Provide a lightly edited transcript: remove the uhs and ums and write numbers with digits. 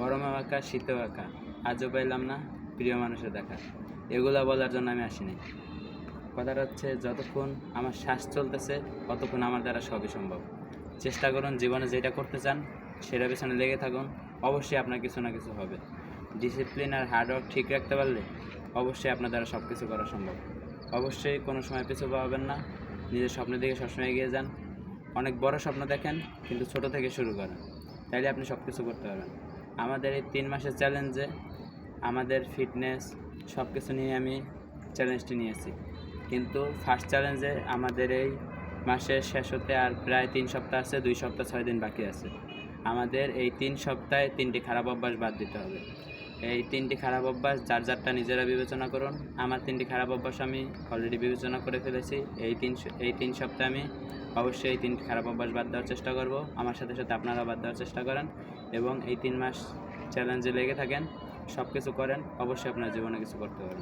গরমেও একা, শীতেও একা, আজও পাইলাম না প্রিয় মানুষের দেখা। এগুলা বলার জন্য আমি আসিনি। কথাটা হচ্ছে, যতক্ষণ আমার শ্বাস চলতেছে ততক্ষণ আমার দ্বারা সবই সম্ভব। চেষ্টা করুন, জীবনে যেটা করতে চান সেটা পেছনে লেগে থাকুন, অবশ্যই আপনার কিছু না কিছু হবে। ডিসিপ্লিন আর হার্ডওয়ার্ক ঠিক রাখতে পারলে অবশ্যই আপনার দ্বারা সব কিছু করা সম্ভব। অবশ্যই কোনো সময় পিছু পাবেন না, নিজের স্বপ্নের দিকে সবসময় এগিয়ে যান। অনেক বড় স্বপ্ন দেখেন, কিন্তু ছোট থেকে শুরু করেন, তাইলে আপনি সব কিছু করতে পারবেন। আমাদের এই 3 মাসের চ্যালেঞ্জে আমাদের ফিটনেস সব কিছু নিয়ে আমি চ্যালেঞ্জটি নিয়েছি, কিন্তু ফার্স্ট চ্যালেঞ্জে আমাদের এই মাসের শেষ হতে আর প্রায় 3 সপ্তাহ আছে, 2 সপ্তাহ 6 দিন বাকি আছে। আমাদের এই 3 সপ্তাহে 3টি খারাপ অভ্যাস বাদ দিতে হবে। এই 3টি খারাপ অভ্যাস যার যারটা নিজেরা বিবেচনা করুন। আমার 3টি খারাপ অভ্যাস আমি অলরেডি বিবেচনা করে ফেলেছি। এই 3 সপ্তাহে আমি অবশ্যই এই 3টি খারাপ অভ্যাস বাদ দেওয়ার চেষ্টা করব। আমার সাথে সাথে আপনারা বাদ দেওয়ার চেষ্টা করেন এবং এই 3 মাস চ্যালেঞ্জে লেগে থাকেন, সব কিছু করেন, অবশ্যই আপনার জীবনে কিছু করতে পারবেন।